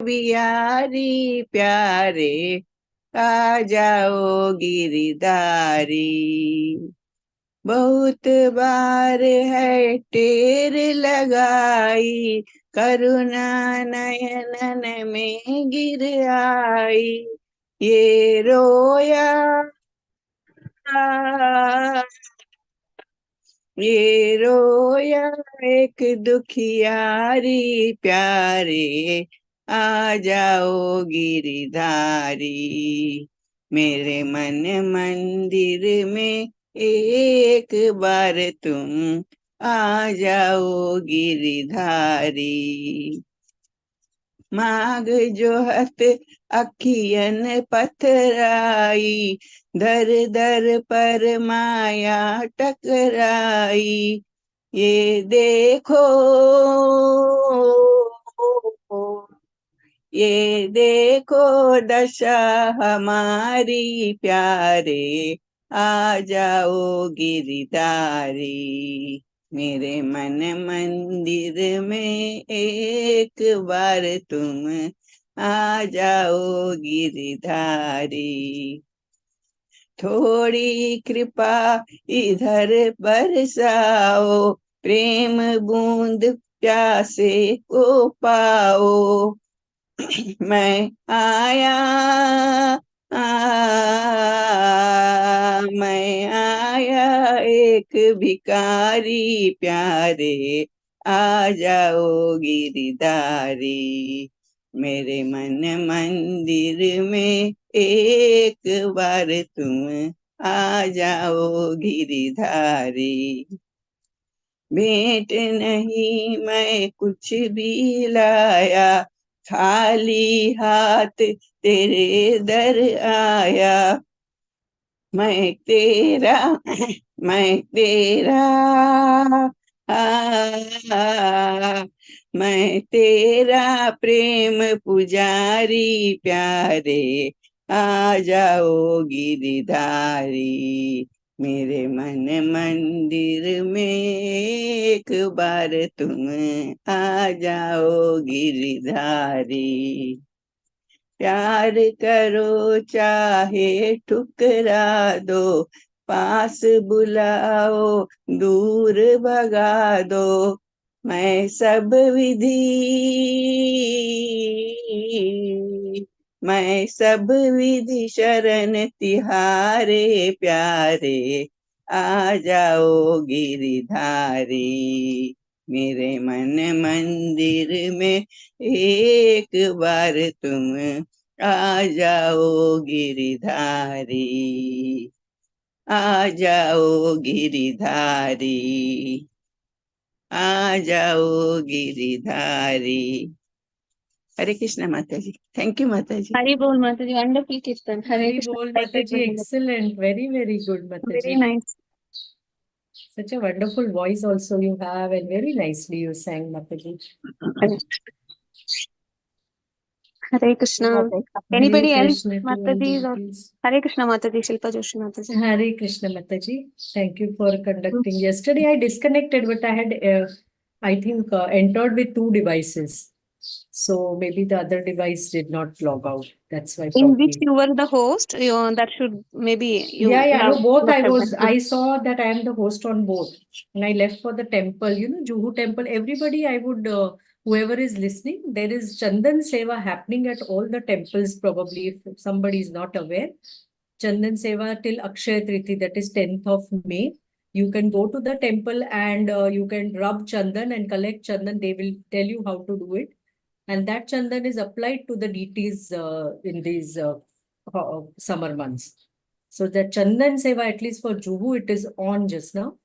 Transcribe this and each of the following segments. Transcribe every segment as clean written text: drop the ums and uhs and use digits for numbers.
बिहारी प्यारे, आ जाओ गिरधारी। बहुत बार है टेर लगाई, करुणा नयनन में गिर आई। ये रोया, ये रोया एक दुखियारी प्यारे, आ जाओ गिरधारी। मेरे मन मंदिर में एक बार तुम आ जाओ गिरधारी। माग जोहत अखियन पथराई, दर दर पर माया टकराई। ये देखो, ये देखो दशा हमारी प्यारे, आ जाओ गिरधारी। मेरे मन मंदिर में एक बार तुम आ जाओ गिरधारी। थोड़ी कृपा इधर बरसाओ, प्रेम बूंद प्यासे को पाओ। मैं आया, मैं आया एक भिखारी प्यारे, आ जाओ गिरधारी। मेरे मन मंदिर में एक बार तुम आ जाओ गिरधारी। भेंट नहीं मैं कुछ भी लाया, खाली हाथ तेरे दर आया। मैं तेरा, मैं तेरा, मैं तेरा प्रेम पुजारी प्यारे, आ जाओ गिरधारी। मेरे मन मंदिर में एक बार तुम आ जाओ गिरधारी। प्यार करो चाहे ठुकरा दो, पास बुलाओ दूर भगा दो। मैं सब विधि, मैं सब विधि शरण तिहारे प्यारे, आ जाओ गिरधारी। मेरे मन मंदिर में एक बार तुम आ जाओ गिरधारी, आ जाओ गिरधारी, आ जाओ गिरधारी। हरे कृष्णा माता जी। थैंक यू माता जी। हरि बोल माता जी, वंडरफुल कीर्तन। हरे Hari Krishna. bol Thank you, Mataji, excellent, very, very good very Mataji. nice. Such a wonderful voice also you have, and very nicely you sang Mataji. Hare Krishna. Hare Anybody else, Krishna to all Mataji? Or devotees. Hare Krishna Mataji, Shilpa Joshi Mataji. Hare Krishna Mataji. Thank you for conducting. Yesterday I disconnected, but I had, I think, entered with 2 devices. So maybe the other device did not log out. That's why In which probably. you were the host, that should maybe you Yeah, no, both must I have was, done. I saw that I am the host on both. And I left for the temple, Juhu temple. Everybody, I would, whoever is listening, there is Chandan Seva happening at all the temples, probably, if somebody is not aware. Chandan Seva till Akshaya Triti, that is 10th of May. You can go to the temple and you can rub Chandan and collect Chandan. They will tell you how to do it. And that Chandan is applied to the deities in these summer months. So the Chandan Seva, at least for Juhu, it is on just now.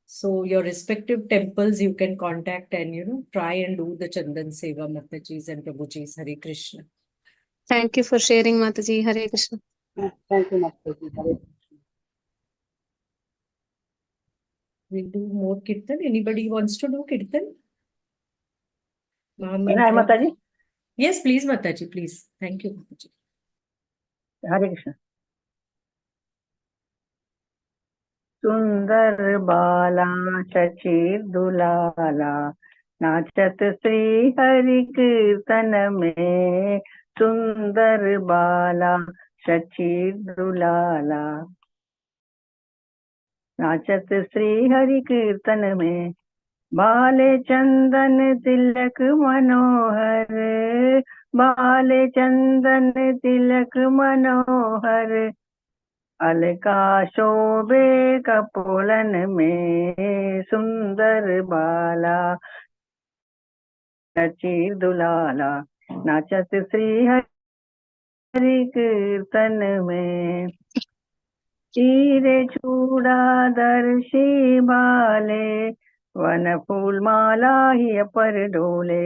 So your respective temples you can contact and try and do the Chandan Seva, Matajis and Prabhujis. Hare Krishna. Thank you for sharing, Mataji. Hare Krishna. Thank you Mataji. We'll do more Kirtan. Anybody wants to do Kirtan? Can I Mataji? Yes, please, Mataji, please. Thank you, Mataji. हरे कृष्ण। सुंदर बाला शशि दुलाला, नाचत श्री हरि कीर्तन में, सुंदर बाला शची दुलाला। नाचत श्री हरि कीर्तन में, बाले चंदन तिलक मनोहर, बाले चंदन तिलक मनोहर। अलका शोभे कपोलन में, सुंदर बाला शची दुलाला। नाचत श्री हरि कीर्तन में, हीरे चूड़ादर्शी बाले, वन फूल माला ही पर डोले।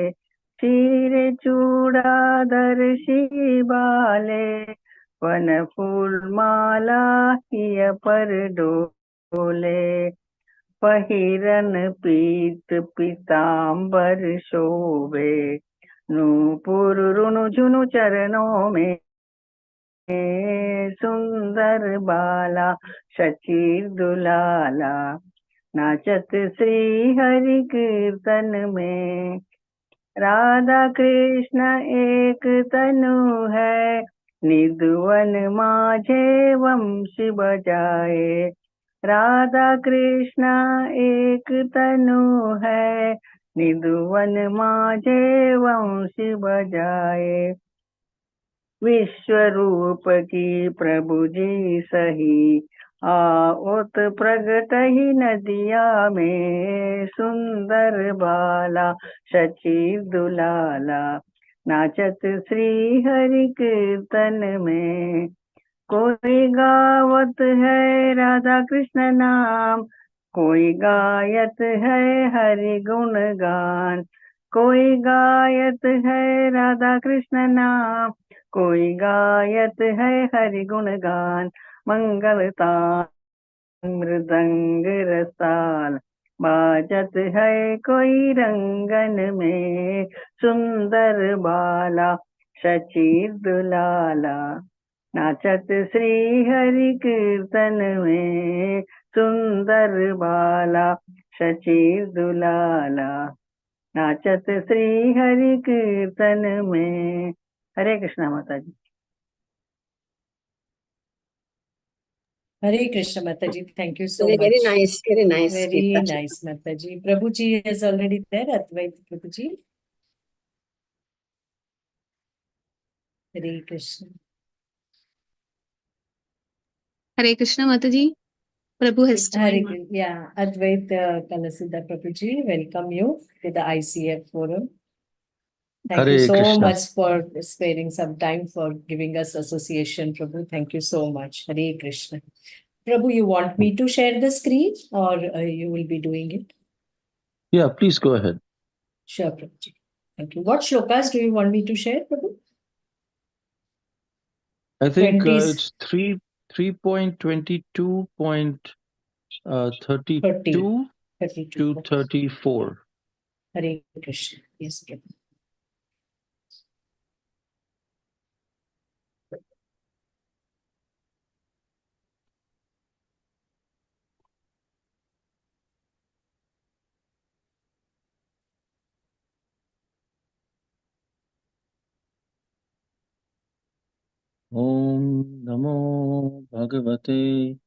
हीरे चूड़ादर्शी बाले, वन फूल माला ही पर डोले। पहिरन पीत पीतांबर शोभे, नूपुर रुनु झुनु चरणों में, सुंदर बाला शची दुलाला। नाचत श्री हरि कीर्तन में, राधा कृष्ण एक तनु है, निधुवन माझे वंशी बजाए। राधा कृष्ण एक तनु है, निधुवन माझे वंशी बजाए। विश्व रूप की प्रभु जी सही, आओत प्रगट ही नदिया में, सुंदर बाला शची दुलाला। नाचत श्री हरि कीर्तन में, कोई गावत है राधा कृष्ण नाम, कोई गायत है हरि गुण गान। कोई गायत है राधा कृष्ण नाम, कोई गायत है हरि गुण गान। मंगलतान मृदंग रसाल, बाजत है कोई रंगन में, सुंदर बाला शची दुलाला। नाचत श्री हरि कीर्तन में, सुंदर बाला शची दुलाला। नाचत श्री हरि कीर्तन में। हरे कृष्णा माता जी। Hare Krishna Mataji, thank you so Very much. nice, very nice. Very Geeta. nice, Mataji. Prabhuji is already there, Advait Prabhuji. Hare Krishna. Hare Krishna Mataji. Prabhu has Hare joined. Krishna. Yeah, Advait Kalasida Prabhuji, welcome you to the ICF forum. Thank you Hare so Krishna. much for sparing some time for giving us association, Prabhu. Thank you so much. Hare Krishna. Prabhu, you want me to share the screen or you will be doing it? Yeah, please go ahead. Sure, Prabhuji. Thank you. What shlokas do you want me to share, Prabhu? I think 20s. it's 3.22.32 32. to 34. Hare Krishna. Yes, Prabhu. Om Namo Bhagavate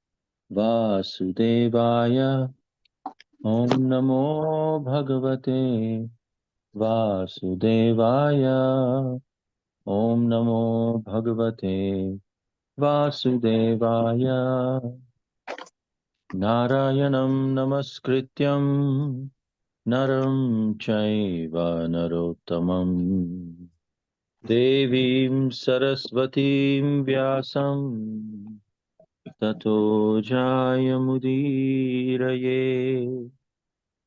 Vasudevaya. Om Namo Bhagavate Vasudevaya. Om Namo Bhagavate Vasudevaya. Narayanam Namaskrityam Naram Chaiva Narottamam Devim Saraswatim Vyasam Tato Jayamudiraye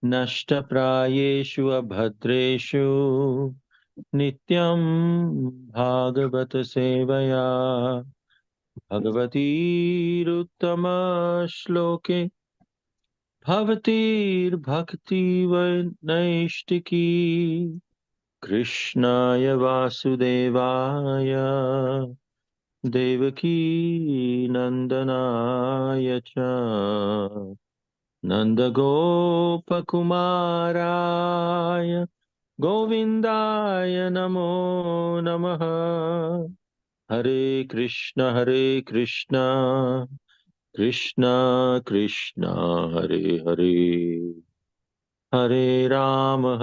Nashtaprayeshu Abhadreshu Nityam Bhagavata Sevaya Bhagavati Ruttama Shloke Bhavatir Bhakti Vaishtiki Krishnaya Vasudevaya Devaki Nandanaya Cha Nandagopakumaraaya Govindaya Namo Namaha. Hare Krishna, Krishna Krishna, Hare Hare, Hare Rama,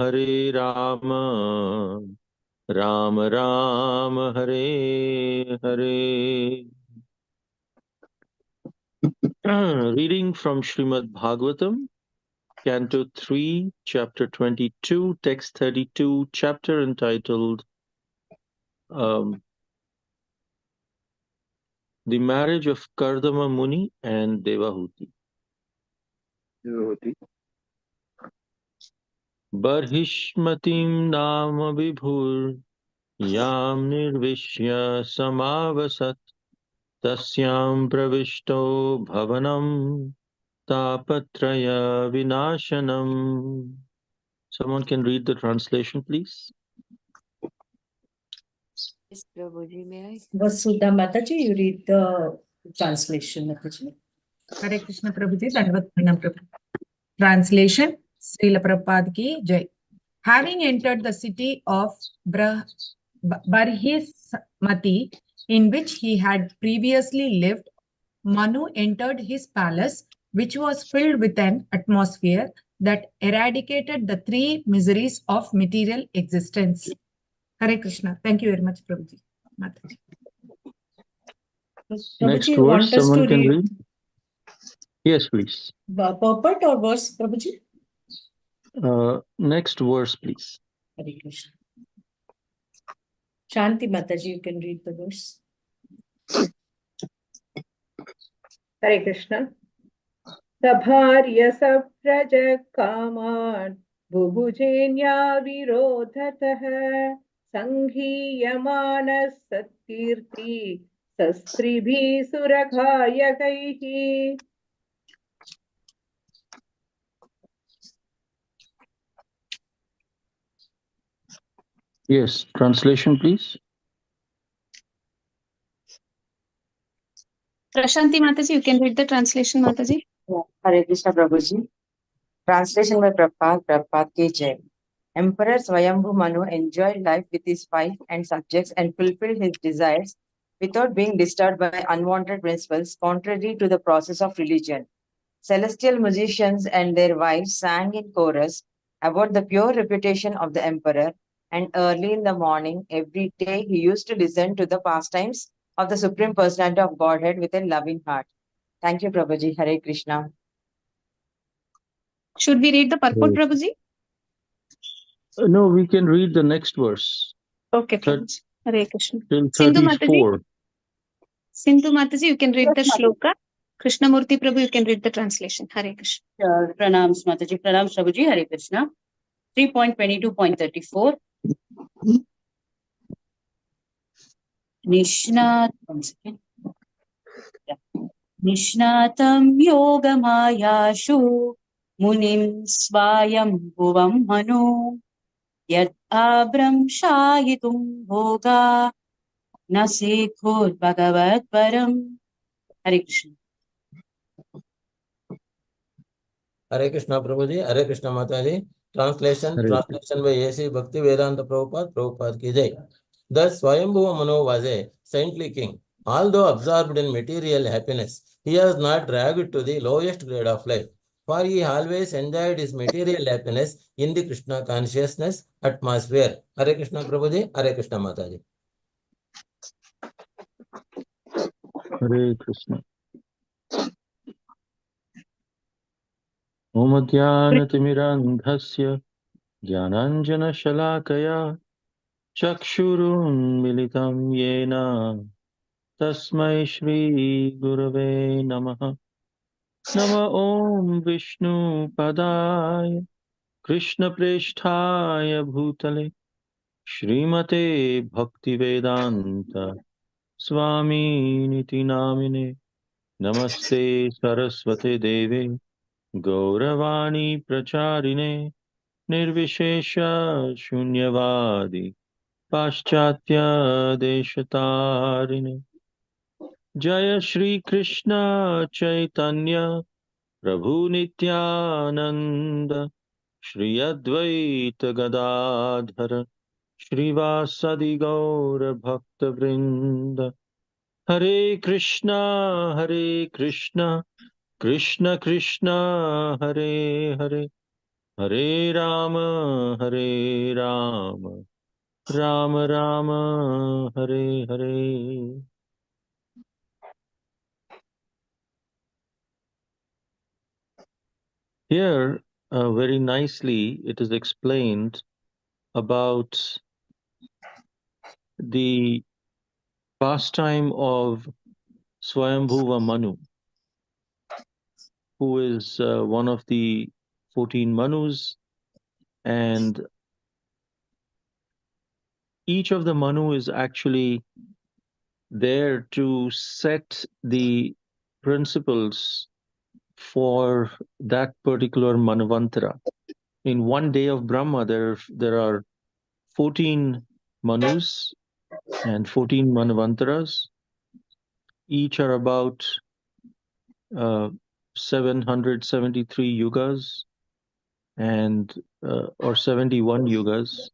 Rama Rama, Hare Hare. Reading from Srimad Bhagavatam, Canto 3, Chapter 22, Text 32, chapter entitled The Marriage of Kardama Muni and Devahuti. Barhishmatim Nama Vibhur Yam Nirvishya Samavasat Tasyam Pravishto Bhavanam Tapatraya Vinashanam. Someone can read the translation, please. Yes, Prabhuji, may I? Vasudha Mataji, you read the translation, Mataji. Hare Krishna Prabhuji, Dandavat Pranam Prabhu. Translation, Srila Prabhupada ki Jai. Having entered the city of Barhismati, in which he had previously lived, Manu entered his palace, which was filled with an atmosphere that eradicated the three miseries of material existence. Hare Krishna. Thank you very much, Prabhuji. Mataji. Next Prabhuji, you verse, want us someone to can read read? Yes, please. purport or verse, Prabhuji? Next verse, please. Hare Krishna. Shanti Mataji, you can read the verse. Hare Krishna. Sabharya sapraja kaman bubujenya virodhatah sanghiyamanas satkirti sastribhi suraghayakaihi. Yes, translation, please. Prashanti Mataji, you can read the translation, Mataji. Hare Krishna Prabhuji. Translation by Prabhupada ki Jai. Emperor Swayambhu Manu enjoyed life with his wife and subjects and fulfilled his desires without being disturbed by unwanted principles contrary to the process of religion. Celestial musicians and their wives sang in chorus about the pure reputation of the emperor, and early in the morning every day he used to listen to the pastimes of the Supreme Personality of Godhead with a loving heart. Thank you, Prabhuji. Hare Krishna. Should we read the purport, Prabhuji? No, we can read the next verse. Okay, Prabhuji. Hare Krishna. Till Sindhu Mataji. 34. Sindhu Mataji, you can read the shloka. Krishnamurti Prabhu, you can read the translation. Hare Krishna. Pranams Mataji, Pranams Prabhuji, Hare Krishna. 3.22.34. Nishnatam yogamayashu munim swayam bhuvam manu yat abram shayitum bhoga nasekhod bhagavat param. Hare Krishna. Hare Krishna Prabhuji, Hare Krishna Mataji. Translation Hare by A.C. Bhakti Vedanta Prabhupada ki Jai. Thus Swayambhuva Manu was a saintly king. Although absorbed in material happiness, he was not dragged to the lowest grade of life, for he always enjoyed his material happiness in the Krishna consciousness atmosphere. Hare Krishna Prabhuji, Hare Krishna Mataji. Hare Krishna. Om Adhyanatimiraandhasya Jnananjana Shalakaya Chakshurun Militam Yena Tasmai Shri Gurave Namaha. Nama Om Vishnu Padaya Krishna Presthaya Bhutale Srimate Bhaktivedanta Swami Niti Namine Namaste Saraswate Deve Gauravani Pracharine Nirvishesha Shunyavadi Paschatya Deshatarine Jaya Shri Krishna Chaitanya Prabhu Nityananda, Shri Advaita Gadadhara, Shrivasadi Gaura Bhakta Vrinda, Hare Krishna, Krishna Krishna, Hare Hare, Hare Rama, Rama Rama, Hare Hare. Here, very nicely, it is explained about the pastime of Swayambhuva Manu, who is one of the 14 Manus, and each of the Manu is actually there to set the principles for that particular Manvantara. In one day of Brahma, there are 14 Manus and 14 Manvantaras. Each are about 773 yugas and or 71 yugas,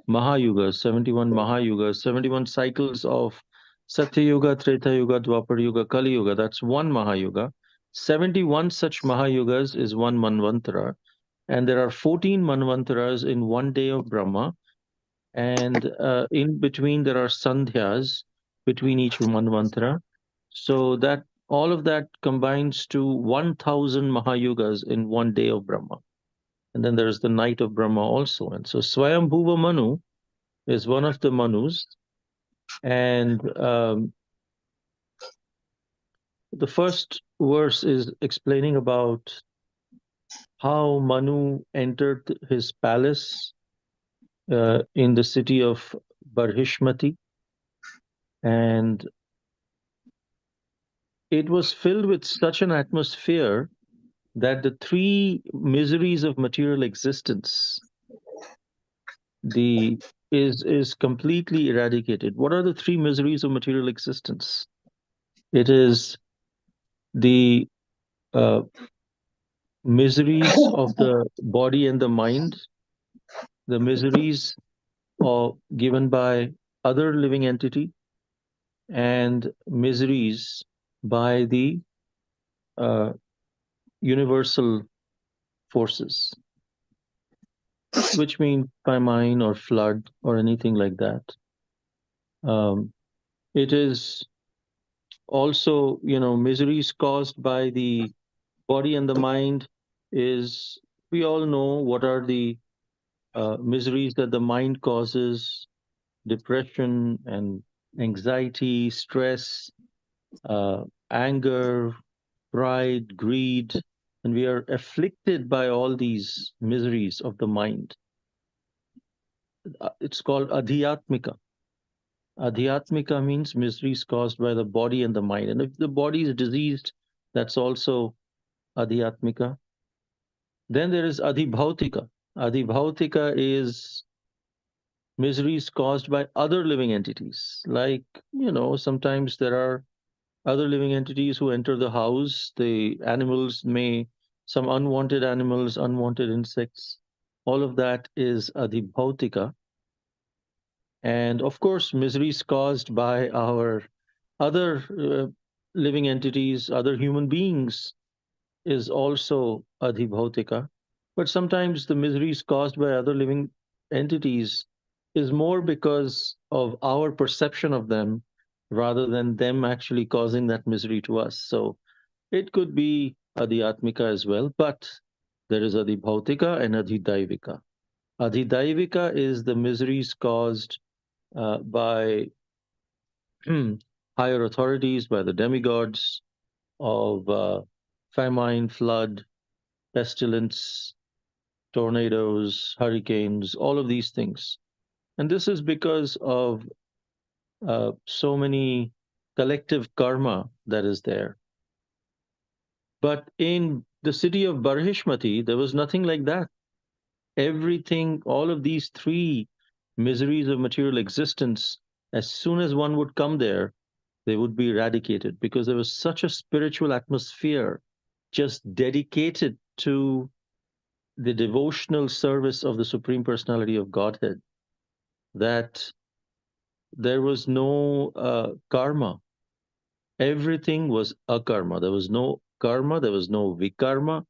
Mahayugas, 71 Mahayugas, 71 cycles of Satya Yuga, Treta Yuga, Dwapar Yuga, Kali Yuga. That's one Mahayuga. 71 such Mahayugas is one Manvantara, and there are 14 Manvantaras in one day of Brahma, and in between there are Sandhyas between each Manvantara. So that all of that combines to 1,000 Mahayugas in one day of Brahma. And then there's the night of Brahma also. And so Swayambhuva Manu is one of the Manus. And the first verse is explaining about how Manu entered his palace in the city of Barhishmati. And it was filled with such an atmosphere that the three miseries of material existence is completely eradicated. What are the three miseries of material existence? It is the miseries of the body and the mind, the miseries given by other living entity, and miseries by the universal forces, which mean famine or flood or anything like that. It is also, miseries caused by the body and the mind is, we all know what are the miseries that the mind causes: depression and anxiety, stress, anger, pride, greed, and we are afflicted by all these miseries of the mind. It's called adhyatmika. Adhyatmika means miseries caused by the body and the mind. And if the body is diseased, that's also adhyatmika. Then there is adhibhautika. Adhibhautika is miseries caused by other living entities. Like, sometimes there are other living entities who enter the house. The animals some unwanted animals, unwanted insects. All of that is adhibhautika. And of course, miseries caused by our other living entities, other human beings, is also adhibhautika. But sometimes the miseries caused by other living entities is more because of our perception of them rather than them actually causing that misery to us. So it could be adhyatmika as well, but there is adhibhautika and adhidaivika. Adhidaivika is the miseries caused by higher authorities, by the demigods, of famine, flood, pestilence, tornadoes, hurricanes, all of these things. And this is because of so many collective karma that is there. But in the city of Barhishmati, there was nothing like that. Everything, all of these three miseries of material existence, as soon as one would come there, they would be eradicated because there was such a spiritual atmosphere just dedicated to the devotional service of the Supreme Personality of Godhead, that there was no karma. Everything was akarma. There was no karma, there was no vikarma.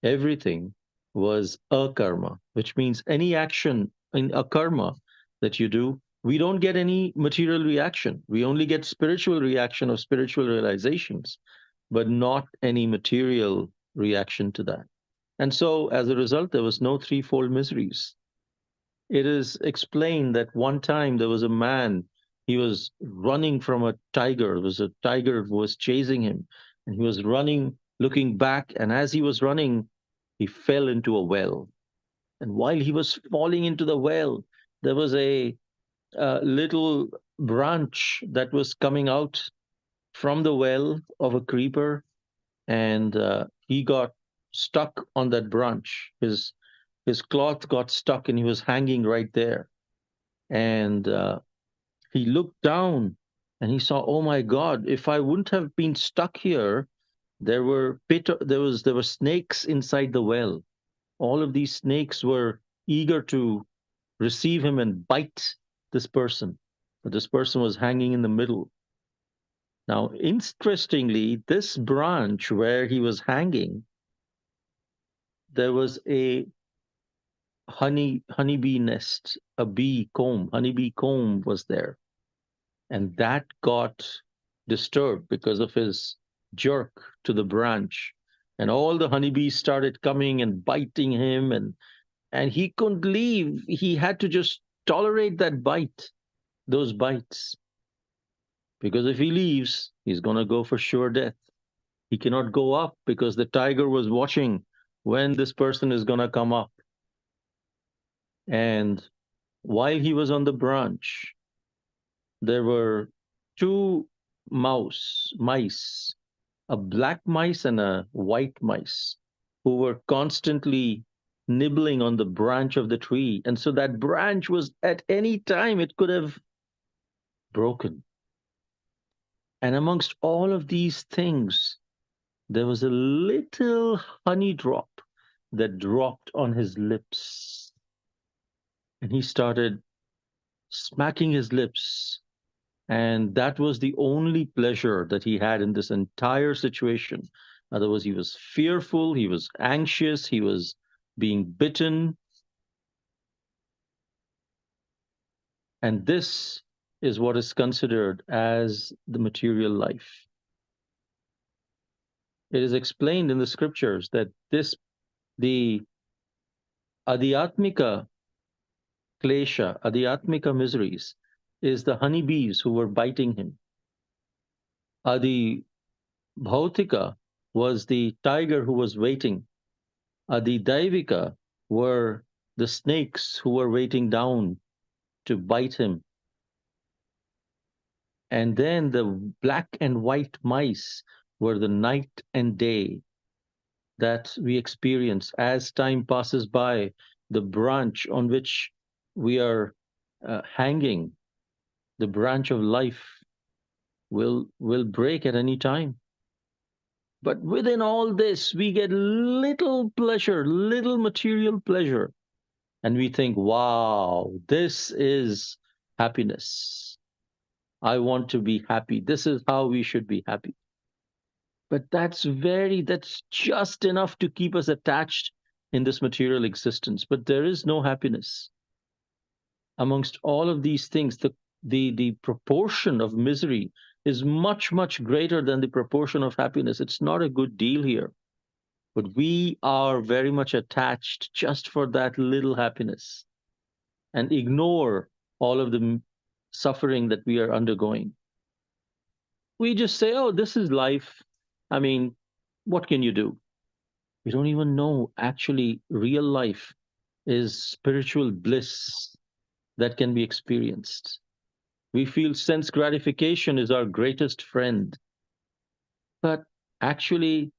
Everything was akarma, which means any action in akarma that you do, we don't get any material reaction. We only get spiritual reaction of spiritual realizations, but not any material reaction to that. And so, as a result, there was no threefold miseries. It is explained that one time there was a man, he was running from a tiger. There was a tiger who was chasing him, and he was running, looking back. And as he was running, he fell into a well. And while he was falling into the well, there was a little branch that was coming out from the well of a creeper, and he got stuck on that branch. His cloth got stuck, and he was hanging right there. And he looked down, and he saw, oh my God, if I wouldn't have been stuck here, there were snakes inside the well. All of these snakes were eager to receive him and bite this person, but this person was hanging in the middle. Now, interestingly, this branch where he was hanging, there was a honeybee nest, a bee comb, honeybee comb was there. And that got disturbed because of his jerk to the branch. And all the honeybees started coming and biting him, and he couldn't leave. He had to just tolerate those bites. Because if he leaves, he's going to go for sure death. He cannot go up because the tiger was watching when this person is going to come up. And while he was on the branch, there were two mice, a black mice and a white mice, who were constantly nibbling on the branch of the tree. And so that branch was, at any time, it could have broken. And amongst all of these things, there was a little honey drop that dropped on his lips. And he started smacking his lips. And that was the only pleasure that he had in this entire situation. Otherwise, he was fearful, he was anxious, he was being bitten. And this is what is considered as the material life. It is explained in the scriptures that the adhyatmika klesha, adhyatmika miseries, is the honeybees who were biting him. Adi bhautika was the tiger who was waiting. Adi daivika were the snakes who were waiting down to bite him. And then the black and white mice were the night and day that we experience. As time passes by, the branch on which we are hanging, the branch of life, will break at any time. But within all this, we get little pleasure, little material pleasure. And we think, wow, this is happiness. I want to be happy. This is how we should be happy. But that's just enough to keep us attached in this material existence. But there is no happiness. Amongst all of these things, the proportion of misery is much, much greater than the proportion of happiness. It's not a good deal here. But we are very much attached just for that little happiness and ignore all of the suffering that we are undergoing. We just say, oh, this is life. I mean, what can you do? We don't even know actually real life is spiritual bliss that can be experienced. We feel sense gratification is our greatest friend. But actually,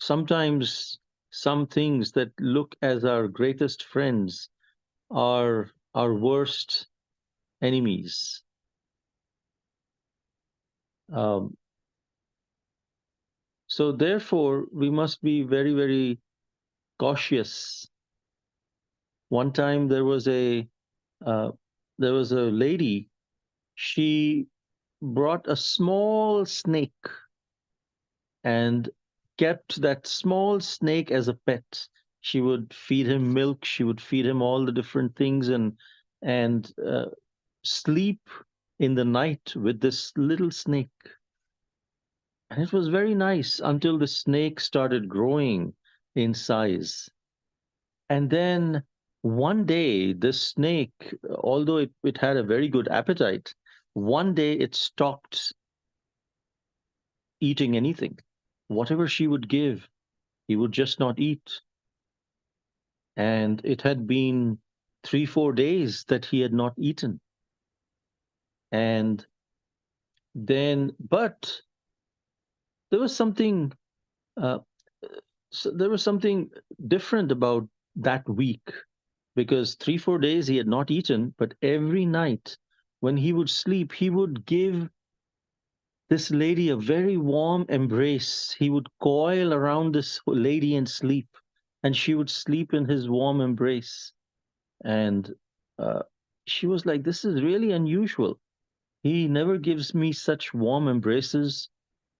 sometimes some things that look as our greatest friends are our worst enemies. So therefore, we must be very, very cautious. One time uh, there was a lady. She brought a small snake and kept that small snake as a pet. She would feed him milk. She would feed him all the different things, and sleep in the night with this little snake. And it was very nice until the snake started growing in size. And then one day, this snake, although it had a very good appetite, one day it stopped eating anything. Whatever she would give, he would just not eat. And it had been 3, 4 days that he had not eaten. And but there was something, uh, there was something different about that week, because 3, 4 days he had not eaten, but every night when he would sleep, he would give this lady a very warm embrace. He would coil around this lady and sleep, and she would sleep in his warm embrace. And uh, she was like, "This is really unusual. He never gives me such warm embraces,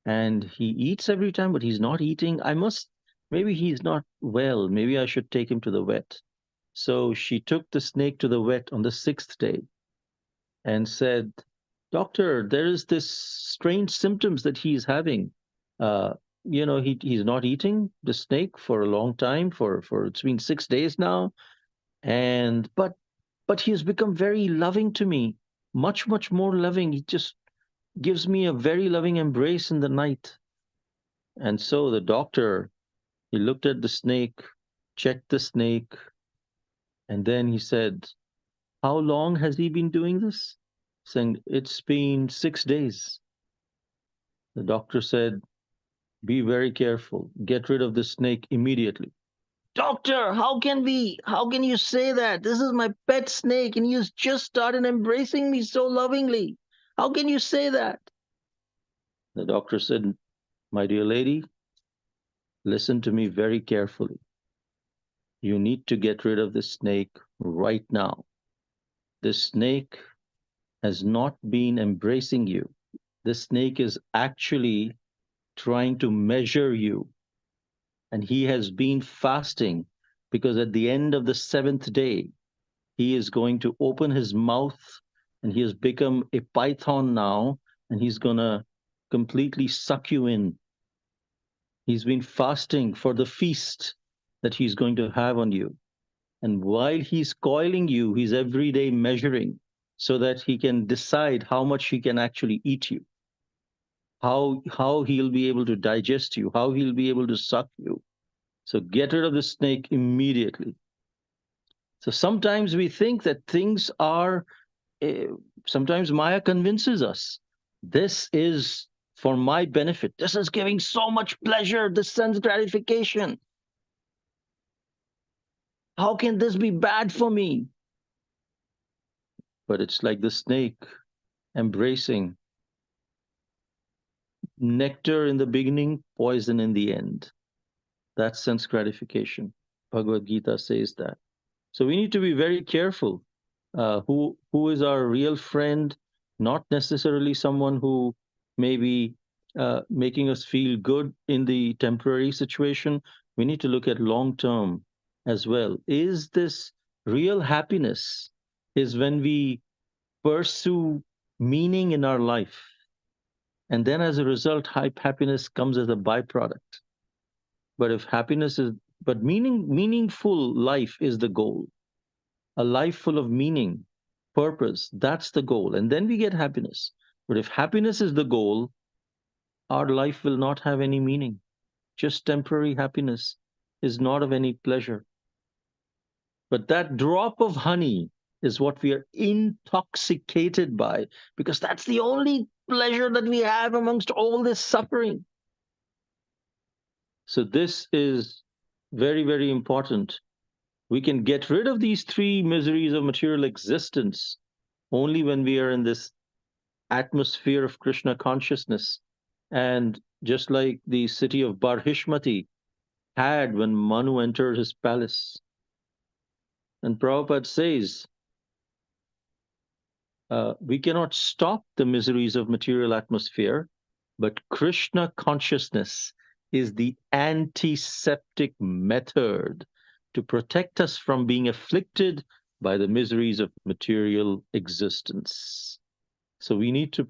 and he eats every time, but he's not eating. Maybe he's not well. Maybe I should take him to the vet." So she took the snake to the vet on the 6th day and said, "Doctor, there is this strange symptoms that he's having. Uh, he's not eating the snake for a long time, for it's been 6 days now, and but he has become very loving to me, much, much more loving. He just gives me a very loving embrace in the night." And so the doctor, he looked at the snake, checked the snake, and then he said, "How long has he been doing this?" Saying, "It's been 6 days." The doctor said, "Be very careful. Get rid of the snake immediately." "Doctor, how can you say that? This is my pet snake and he's just started embracing me so lovingly. How can you say that?" The doctor said, "My dear lady, listen to me very carefully. You need to get rid of this snake right now. This snake has not been embracing you. This snake is actually trying to measure you. And he has been fasting because at the end of the 7th day, he is going to open his mouth, and he has become a python now, and he's going to completely suck you in. He's been fasting for the feast that he's going to have on you. And while he's coiling you, he's every day measuring so that he can decide how much he can actually eat you, how he'll be able to digest you, how he'll be able to suck you. So get rid of the snake immediately." So sometimes we think that things are, uh, sometimes Maya convinces us, this is for my benefit. This is giving so much pleasure, this sense gratification. How can this be bad for me? But it's like the snake embracing nectar in the beginning, poison in the end. That's sense gratification. Bhagavad Gita says that. So we need to be very careful. Who is our real friend? Not necessarily someone who may be making us feel good in the temporary situation. We need to look at long term as well. Is this real happiness? Is when we pursue meaning in our life, and then as a result, happiness comes as a byproduct. But if happiness is, but meaningful life is the goal. A life full of meaning, purpose, that's the goal. And then we get happiness. But if happiness is the goal, our life will not have any meaning. Just temporary happiness is not of any pleasure. But that drop of honey is what we are intoxicated by, because that's the only pleasure that we have amongst all this suffering. So this is very, very important. We can get rid of these 3 miseries of material existence only when we are in this atmosphere of Krishna consciousness, And just like the city of Barhishmati had when Manu entered his palace. And Prabhupada says, we cannot stop the miseries of material atmosphere, but Krishna consciousness is the antiseptic method to protect us from being afflicted by the miseries of material existence. So we need to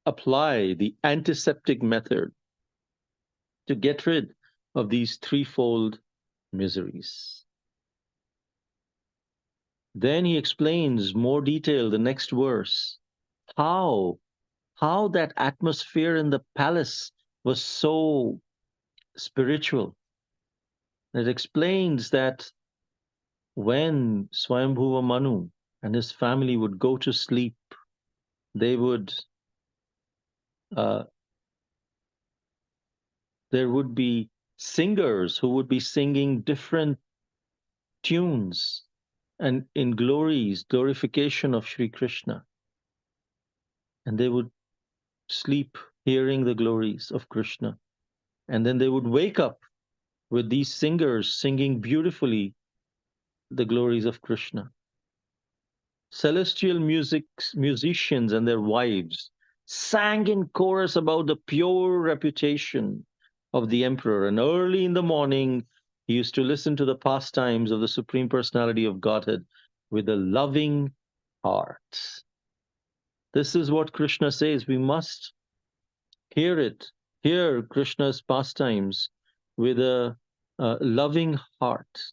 apply the antiseptic method to get rid of these threefold miseries. Then he explains more detail, the next verse, how that atmosphere in the palace was so spiritual. It explains that when Swayambhuva Manu and his family would go to sleep, they would there would be singers who would be singing different tunes and in glorification of Sri Krishna. And they would sleep hearing the glories of Krishna. And then they would wake up with these singers singing beautifully the glories of Krishna. Celestial musicians and their wives sang in chorus about the pure reputation of the emperor. And early in the morning, he used to listen to the pastimes of the Supreme Personality of Godhead with a loving heart. This is what Krishna says. We must hear Krishna's pastimes with a loving heart.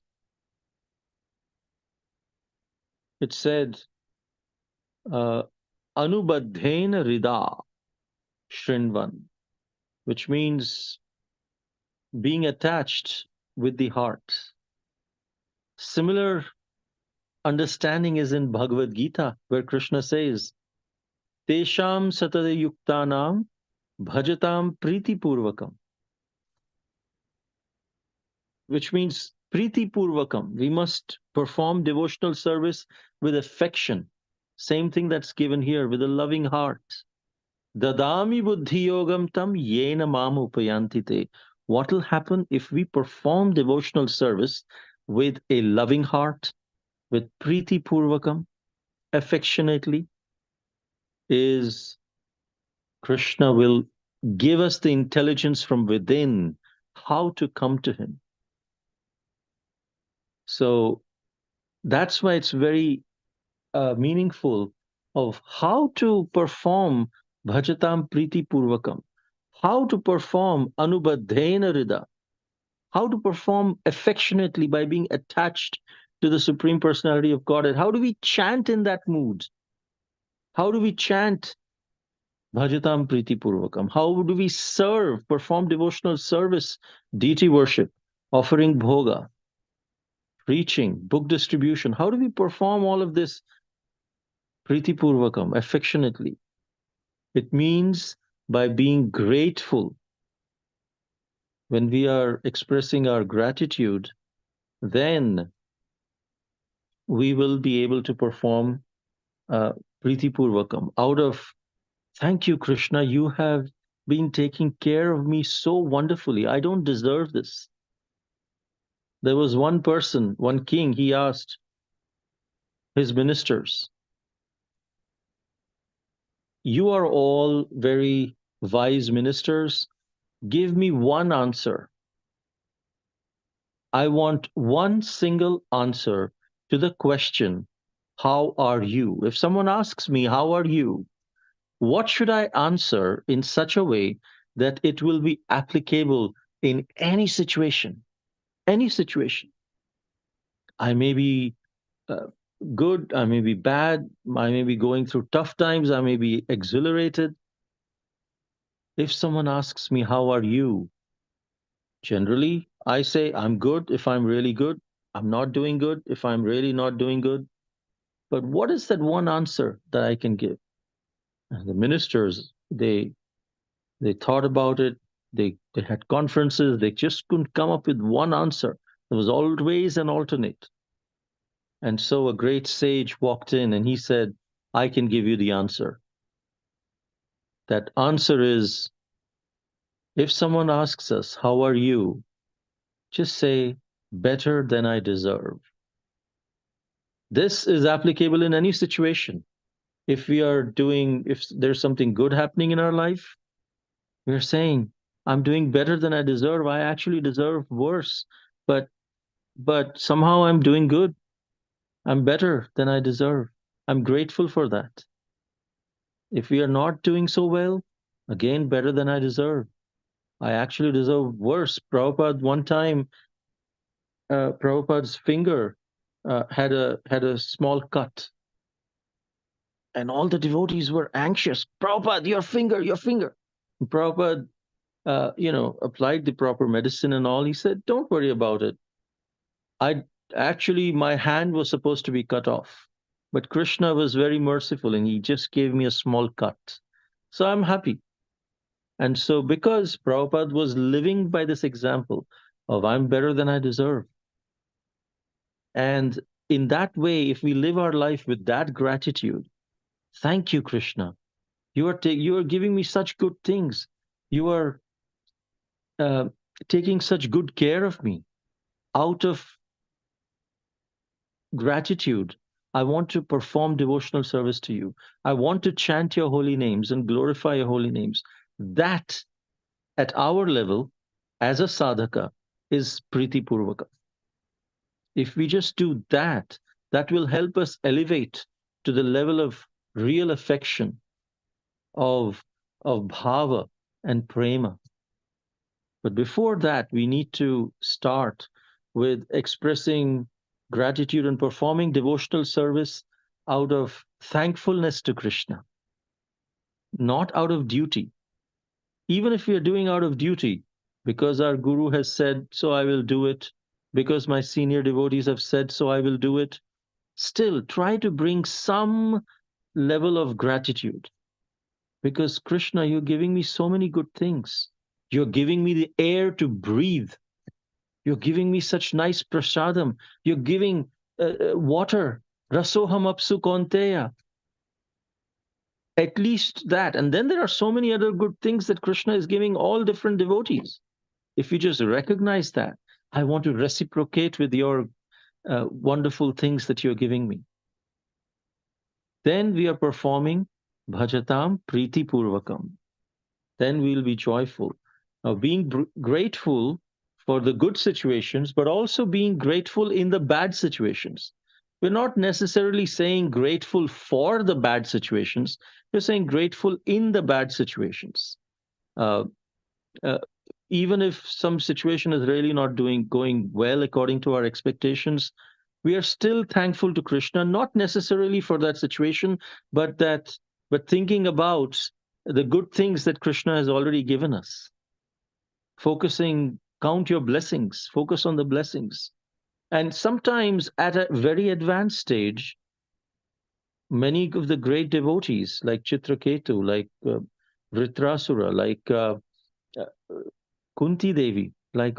It said, Anubadhena Rida Shrinvan, which means being attached with the heart. Similar understanding is in Bhagavad Gita, where Krishna says, Tesham Satada Yuktanam Bhajatam Priti Purvakam, which means Priti Purvakam. We must perform devotional service with affection. Same thing that's given here, with a loving heart. Dadami buddhi yogam tam yena mam upayanti te. What will happen if we perform devotional service with a loving heart, with Priti Purvakam, affectionately, is Krishna will give us the intelligence from within how to come to him. So that's why it's very meaningful of how to perform Bhajatam Priti Purvakam, how to perform Anubadhena Rida, how to perform affectionately by being attached to the Supreme Personality of Godhead. How do we chant in that mood? How do we chant Bhajatam Priti Purvakam? How do we perform devotional service, deity worship, offering bhoga, preaching, book distribution? How do we perform all of this Priti Purvakam, affectionately? It means by being grateful. When we are expressing our gratitude, then we will be able to perform Priti Purvakam. Out of, thank you, Krishna, you have been taking care of me so wonderfully. I don't deserve this. There was one person, one king, he asked his ministers, you are all very wise ministers. Give me one answer. I want one single answer to the question, how are you? If someone asks me, how are you? What should I answer in such a way that it will be applicable in any situation? Any situation. I may be good, I may be bad, I may be going through tough times, I may be exhilarated. If someone asks me, how are you? Generally, I say, I'm good if I'm really good. I'm not doing good if I'm really not doing good. But what is that one answer that I can give? And the ministers, they thought about it. They had conferences. They just couldn't come up with one answer. There was always an alternate. And so a great sage walked in and he said, I can give you the answer. That answer is, if someone asks us, how are you? Just say, better than I deserve. This is applicable in any situation. If there's something good happening in our life, we're saying, I'm doing better than I deserve. I actually deserve worse, but somehow I'm doing good. I'm better than I deserve. I'm grateful for that. If we are not doing so well, again, better than I deserve. I actually deserve worse. Prabhupada, one time, Prabhupada's finger had a small cut, and all the devotees were anxious. Prabhupada, your finger, your finger. And Prabhupada, applied the proper medicine and all. He said, don't worry about it. My hand was supposed to be cut off, but Krishna was very merciful and he just gave me a small cut. So I'm happy. And so because Prabhupada was living by this example of I'm better than I deserve. And in that way, if we live our life with that gratitude, thank you, Krishna. You are giving me such good things. You are taking such good care of me. Out of gratitude, I want to perform devotional service to you. I want to chant your holy names and glorify your holy names. That, at our level, as a sadhaka, is priti purvaka. If we just do that, that will help us elevate to the level of real affection, of bhava and prema. But before that, we need to start with expressing gratitude and performing devotional service out of thankfulness to Krishna, not out of duty. Even if we are doing out of duty, because our guru has said, so I will do it, because my senior devotees have said, so I will do it, still try to bring some level of gratitude. Because Krishna, you're giving me so many good things. You're giving me the air to breathe. You're giving me such nice prasadam. You're giving water. Rasoham apsu konteya. At least that. And then there are so many other good things that Krishna is giving all different devotees. If you just recognize that, I want to reciprocate with your wonderful things that you're giving me. Then we are performing bhajatam priti purvakam. Then we'll be joyful. Now, being grateful for the good situations, but also being grateful in the bad situations. We're not necessarily saying grateful for the bad situations. We're saying grateful in the bad situations. Uh, uh, Even if some situation is really not going well according to our expectations, we are still thankful to Krishna, not necessarily for that situation, but thinking about the good things that Krishna has already given us. Count your blessings, focus on the blessings. And sometimes at a very advanced stage, many of the great devotees like Chitraketu, like Vritrasura, like Kunti Devi, like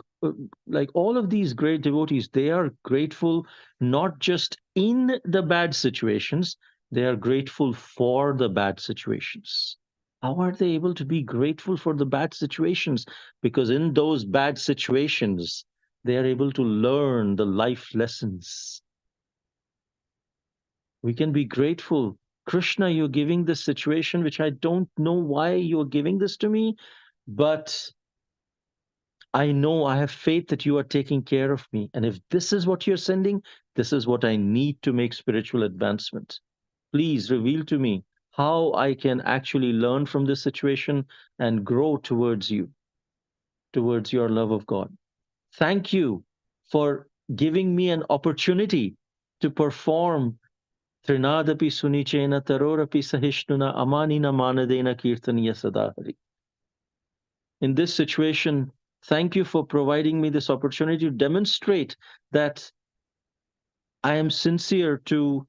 all of these great devotees, they are grateful not just in the bad situations, they are grateful for the bad situations. How are they able to be grateful for the bad situations? Because in those bad situations, they are able to learn the life lessons. We can be grateful. Krishna, you're giving this situation, which I don't know why you're giving this to me, but I know, I have faith that you are taking care of me. And if this is what you're sending, this is what I need to make spiritual advancement. Please reveal to me how I can actually learn from this situation and grow towards you, towards your love of God. Thank you for giving me an opportunity to perform Trinadapi Sunichena Tarorapi Sahishnuna Amanina Manadena Kirtaniya Sadahari. In this situation, thank you for providing me this opportunity to demonstrate that I am sincere to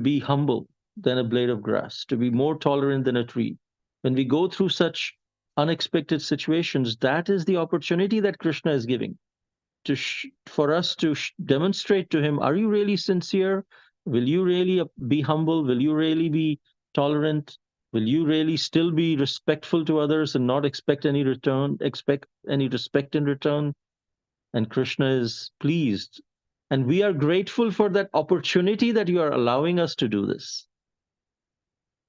be humble than a blade of grass, to be more tolerant than a tree. When we go through such unexpected situations, that is the opportunity that Krishna is giving for us to demonstrate to him, are you really sincere? Will you really be humble? Will you really be tolerant? Will you really still be respectful to others and not expect any respect in return? And Krishna is pleased. And we are grateful for that opportunity that you are allowing us to do this.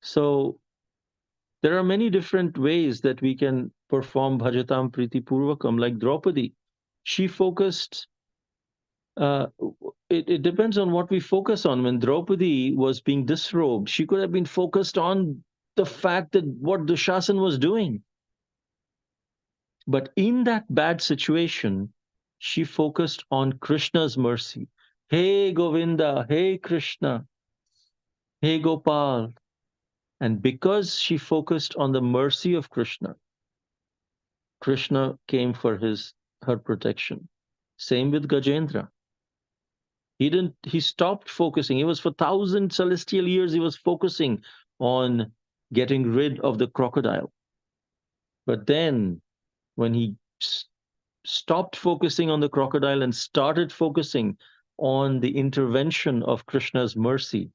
So there are many different ways that we can perform Bhajatam Priti Purvakam, like Draupadi. She focused, it depends on what we focus on. When Draupadi was being disrobed, she could have been focused on the fact that what Dushasan was doing. But in that bad situation, she focused on Krishna's mercy. Hey Govinda, hey Krishna, hey Gopal. And because she focused on the mercy of Krishna, Krishna came for her protection. Same with Gajendra. He stopped focusing. He was for 1,000 celestial years, he was focusing on getting rid of the crocodile. But then when he stopped focusing on the crocodile and started focusing on the intervention of Krishna's mercy,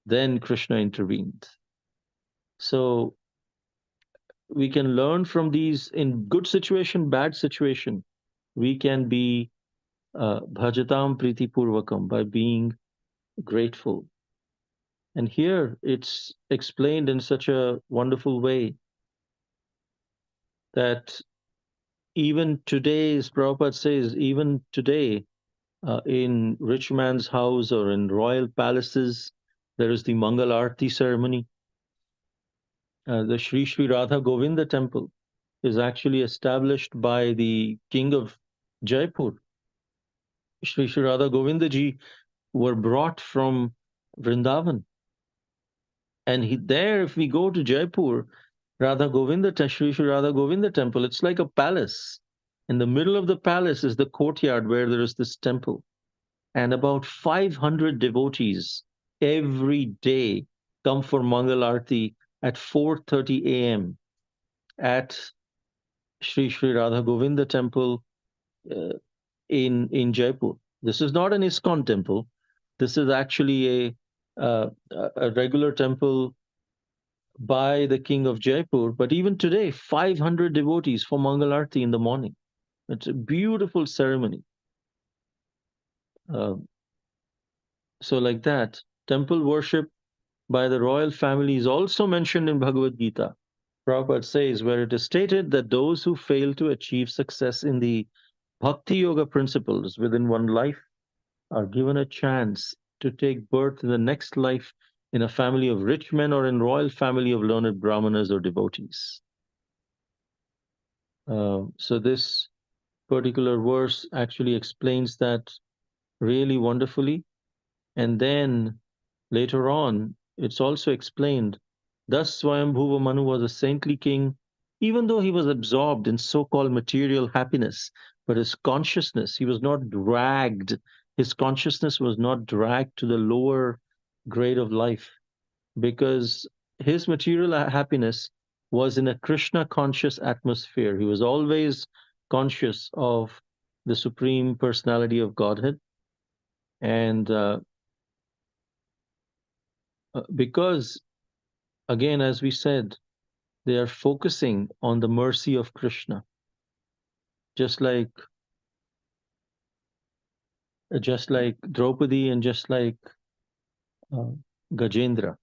then Krishna intervened. So we can learn from these in good situation, bad situation. We can be bhajatam priti purvakam by being grateful. And here it's explained in such a wonderful way that even today, as Prabhupada says, even today, in rich man's house or in royal palaces, there is the Mangal Arti ceremony. The Sri Sri Radha Govinda temple is actually established by the king of Jaipur. Sri Sri Radha Govinda ji were brought from Vrindavan. And there, if we go to Jaipur, Sri Sri Radha Govinda temple, it's like a palace. In the middle of the palace is the courtyard where there is this temple. And about 500 devotees every day come for Mangal Arti at 4:30 a.m. at Sri Sri Radha Govinda temple uh, in Jaipur. This is not an ISKCON temple. This is actually a regular temple by the king of Jaipur. But even today, 500 devotees for Mangal Arti in the morning. It's a beautiful ceremony. Uh, so like that, temple worship by the royal family is also mentioned in Bhagavad Gita. Prabhupada says, where it is stated that those who fail to achieve success in the Bhakti Yoga principles within one life are given a chance to take birth in the next life in a family of rich men or in royal family of learned brahmanas or devotees. So this particular verse actually explains that really wonderfully. And then later on, it's also explained, thus Swayambhuva Manu was a saintly king, even though he was absorbed in so-called material happiness, but his consciousness, he was not dragged, his consciousness was not dragged to the lower grade of life, because his material happiness was in a Krishna conscious atmosphere. He was always conscious of the Supreme Personality of Godhead. And because, again, as we said, they are focusing on the mercy of Krishna, just like Draupadi and just like uh, Gajendra.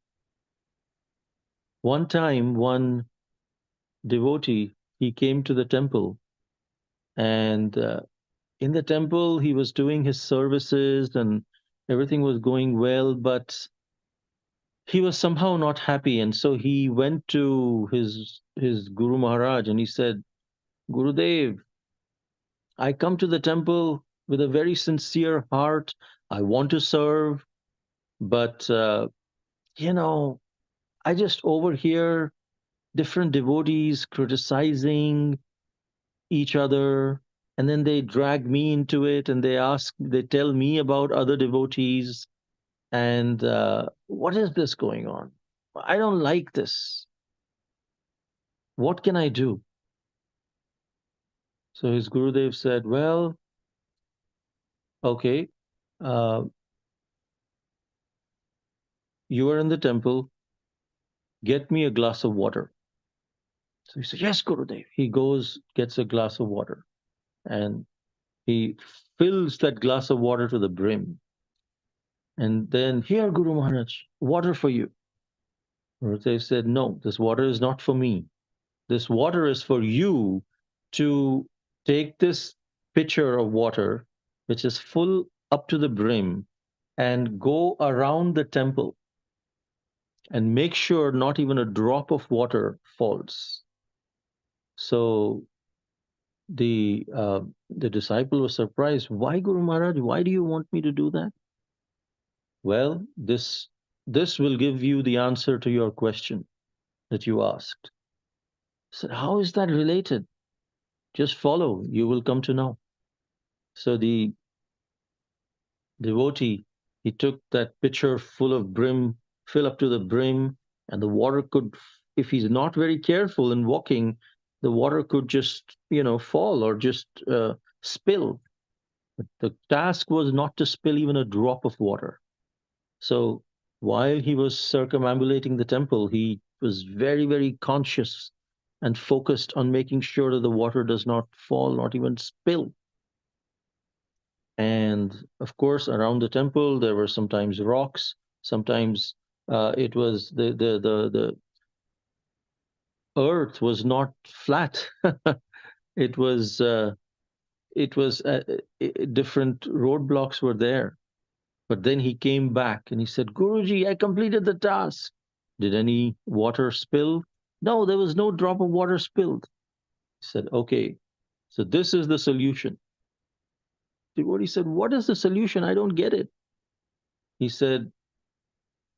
One time, one devotee, he came to the temple, and in the temple he was doing his services and everything was going well, but he was somehow not happy, and so he went to his Guru Maharaj and he said, Gurudev, I come to the temple with a very sincere heart. I want to serve, but you know, I just overhear different devotees criticizing each other, and then they drag me into it, and they tell me about other devotees, and what is this going on? I don't like this. What can I do? So his Gurudev said, well, okay, uh, you are in the temple, get me a glass of water. So he said, yes, Gurudev. He goes, gets a glass of water, and he fills that glass of water to the brim. And then, here, Guru Maharaj, water for you. Gurudev said, no, this water is not for me. This water is for you to take this pitcher of water, which is full up to the brim, and go around the temple and make sure not even a drop of water falls. So the disciple was surprised. Why, Guru Maharaj? Why do you want me to do that? Well, this will give you the answer to your question that you asked. I said, how is that related? Just follow, you will come to know. So the devotee, he took that pitcher full of brim, fill up to the brim, and the water could, if he's not very careful in walking, the water could just, fall or just spill. But the task was not to spill even a drop of water. So while he was circumambulating the temple, he was very, very conscious and focused on making sure that the water does not fall, not even spill. And of course, around the temple, there were sometimes rocks. Sometimes it was the earth was not flat. It was different roadblocks were there. But then he came back and he said, Guruji, I completed the task. Did any water spill? No, there was no drop of water spilled. He said, okay, so this is the solution. The devotee said, what is the solution? I don't get it. He said,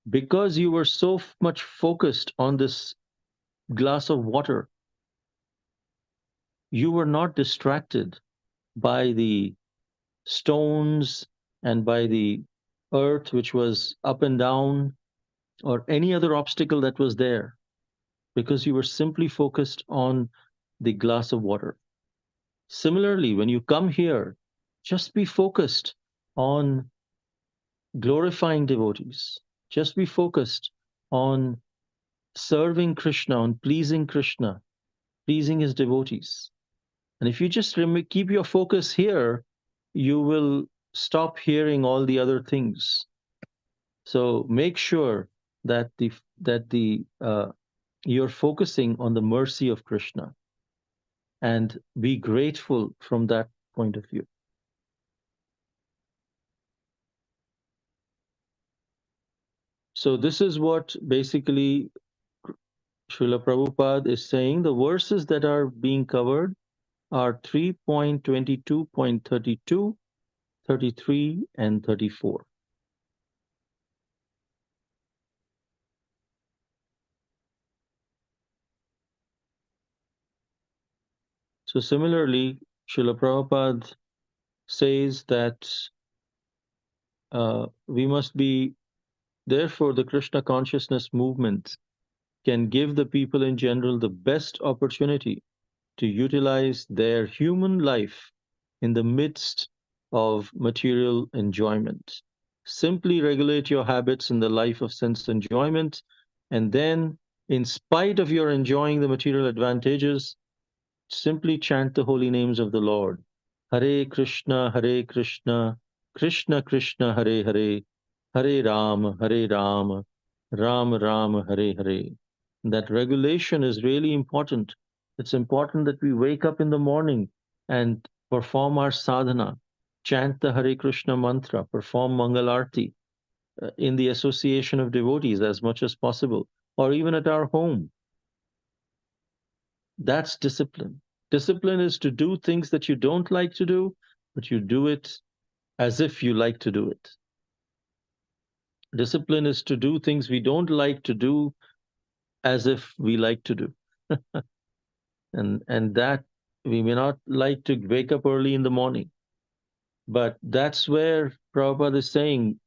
because you were so much focused on this glass of water, you were not distracted by the stones and by the earth, which was up and down, or any other obstacle that was there, because you were simply focused on the glass of water. Similarly, when you come here, just be focused on glorifying devotees. Just be focused on serving Krishna, on pleasing Krishna, pleasing his devotees. And if you just keep your focus here, you will stop hearing all the other things. So make sure that you're focusing on the mercy of Krishna, and be grateful from that point of view. So this is what basically Srila Prabhupada is saying. The verses that are being covered are 3.22.32, 33, and 34. So similarly, Srila Prabhupada says that we must be, therefore, the Krishna consciousness movement can give the people in general the best opportunity to utilize their human life in the midst of material enjoyment. Simply regulate your habits in the life of sense enjoyment, and then, in spite of your enjoying the material advantages, simply chant the holy names of the Lord. Hare Krishna, Krishna Krishna, Hare Hare, Hare Ram, Ram Ram, Hare Hare. That regulation is really important. It's important that we wake up in the morning and perform our sadhana, chant the Hare Krishna mantra, perform Mangal Arti in the association of devotees as much as possible, or even at our home. That's discipline. Discipline is to do things that you don't like to do, but you do it as if you like to do it. Discipline is to do things we don't like to do as if we like to do. And that we may not like to wake up early in the morning. But that's where Prabhupada is saying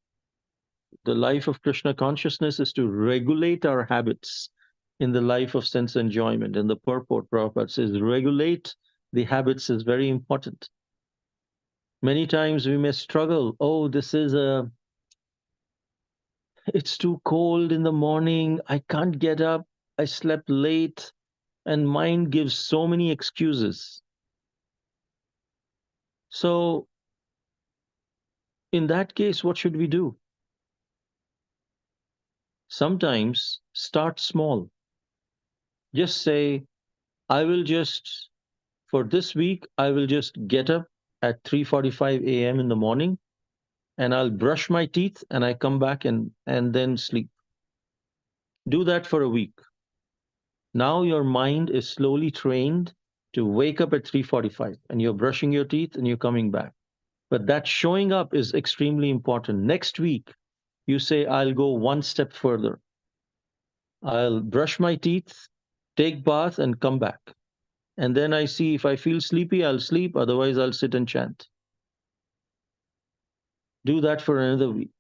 the life of Krishna consciousness is to regulate our habits in the life of sense enjoyment. And the purport, Prabhupada says, regulate the habits is very important. Many times we may struggle, oh, this is a it's too cold in the morning, I can't get up, I slept late, and mind gives so many excuses. So, in that case, what should we do? Sometimes start small. Just say, for this week, I will just get up at 3:45 a.m. in the morning, and I'll brush my teeth and I come back and then sleep. Do that for a week. Now your mind is slowly trained to wake up at 3:45 and you're brushing your teeth and you're coming back. But that showing up is extremely important. Next week, you say, I'll go one step further. I'll brush my teeth, take bath, and come back. And then I see if I feel sleepy, I'll sleep. Otherwise, I'll sit and chant. Do that for another week.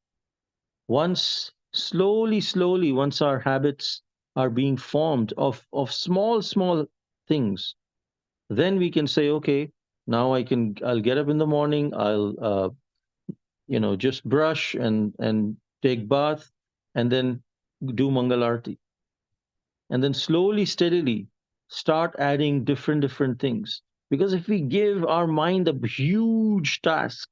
Once, slowly, once our habits are being formed of small things, then we can say, okay, now I'll get up in the morning, I'll just brush and take bath and then do Mangal Arati. And then slowly, steadily start adding different things. Because if we give our mind a huge task,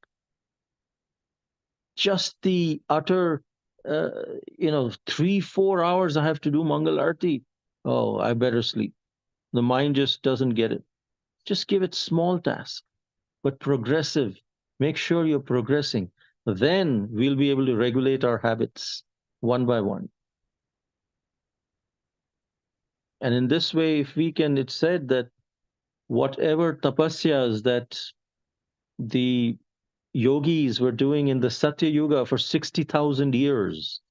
just the utter 3-4 hours I have to do Mangal Arati, oh, I better sleep. The mind just doesn't get it. Just give it small tasks, but progressive. Make sure you're progressing. Then we'll be able to regulate our habits one by one. And in this way, if we can, it's said that whatever tapasyas that the yogis were doing in the Satya Yuga for 60,000 years,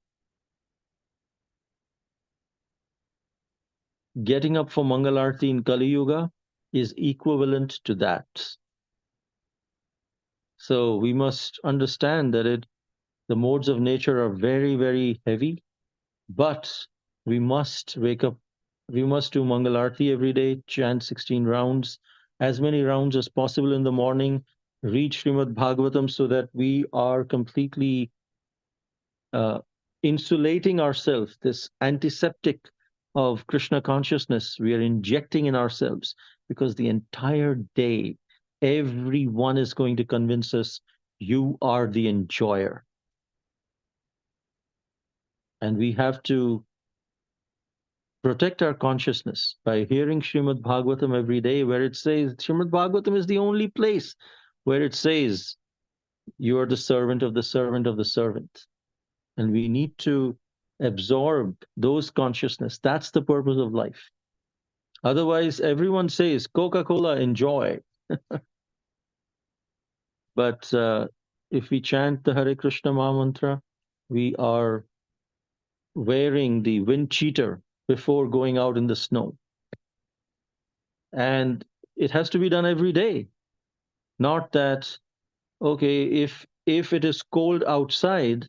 getting up for Mangal Arati in Kali Yuga is equivalent to that. So we must understand that the modes of nature are very, very heavy, but we must wake up. We must do Mangal Arati every day, chant 16 rounds, as many rounds as possible in the morning, read Srimad Bhagavatam so that we are completely insulating ourselves, this antiseptic of Krishna consciousness we are injecting in ourselves, because the entire day, everyone is going to convince us you are the enjoyer. And we have to protect our consciousness by hearing Srimad Bhagavatam every day, where it says, Srimad Bhagavatam is the only place where it says, you are the servant of the servant of the servant. And we need to absorb those consciousness. That's the purpose of life. Otherwise, everyone says, Coca-Cola, enjoy. But if we chant the Hare Krishna Maha Mantra, we are wearing the wind cheater before going out in the snow. And it has to be done every day. Not that, okay, if it is cold outside,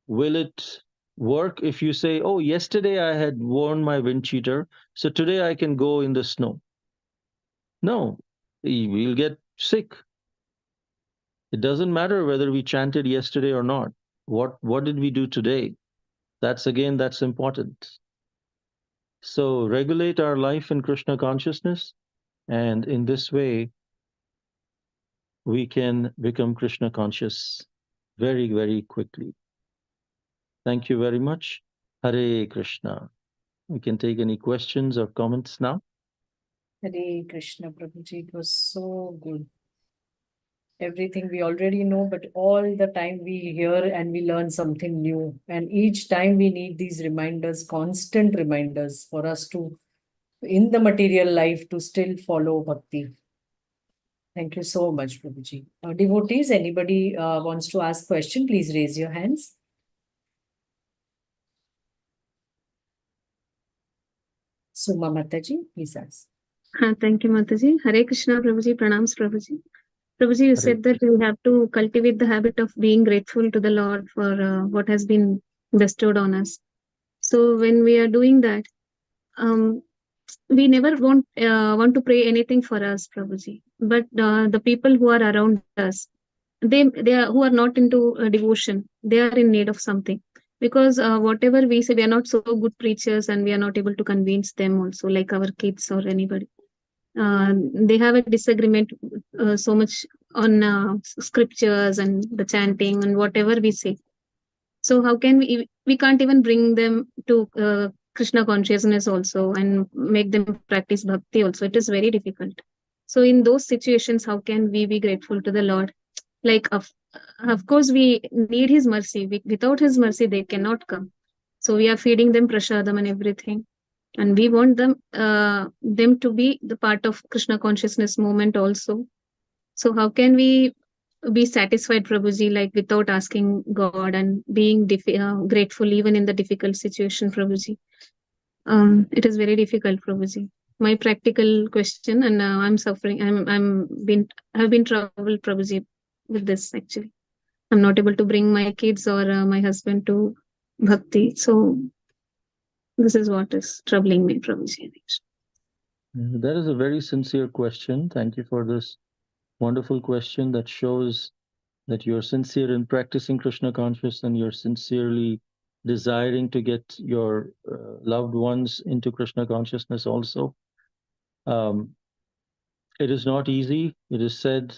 will it work if you say, oh, yesterday I had worn my wind cheater, so today I can go in the snow? No, we'll get sick. It doesn't matter whether we chanted yesterday or not. What did we do today? That's important. So regulate our life in Krishna consciousness, and in this way, we can become Krishna conscious very, very quickly. Thank you very much. Hare Krishna. We can take any questions or comments now. Hare Krishna, Prabhuji, it was so good. Everything we already know, but all the time we hear and we learn something new. And each time we need these reminders, constant reminders for us to, in the material life, to still follow bhakti. Thank you so much, Prabhuji. Devotees, anybody wants to ask question, please raise your hands. Suma Mataji, please ask. Thank you, Mataji. Hare Krishna, Prabhuji. Pranams, Prabhuji. Prabhuji, you said that we have to cultivate the habit of being grateful to the Lord for what has been bestowed on us. So when we are doing that, we never want to pray anything for us, Prabhuji. But the people who are around us, they are who are not into devotion, they are in need of something. Because whatever we say, we are not so good preachers and we are not able to convince them also, like our kids or anybody. They have a disagreement so much on scriptures and the chanting and whatever we say. So how can we can't even bring them to Krishna consciousness also and make them practice bhakti also. It is very difficult. So in those situations, how can we be grateful to the Lord? Like, of course, we need His mercy. Without His mercy, they cannot come. So we are feeding them prasadam and everything, and we want them to be the part of Krishna consciousness movement also. So how can we be satisfied, Prabhuji, like without asking God and being grateful even in the difficult situation, Prabhuji? It is very difficult, Prabhuji. My practical question, and I'm suffering. Have been troubled, Prabhuji, with this actually. I'm not able to bring my kids or my husband to bhakti. So this is what is troubling me, Prabhuji. That is a very sincere question. Thank you for this wonderful question that shows that you're sincere in practicing Krishna consciousness and you're sincerely desiring to get your loved ones into Krishna consciousness also. It is not easy. It is said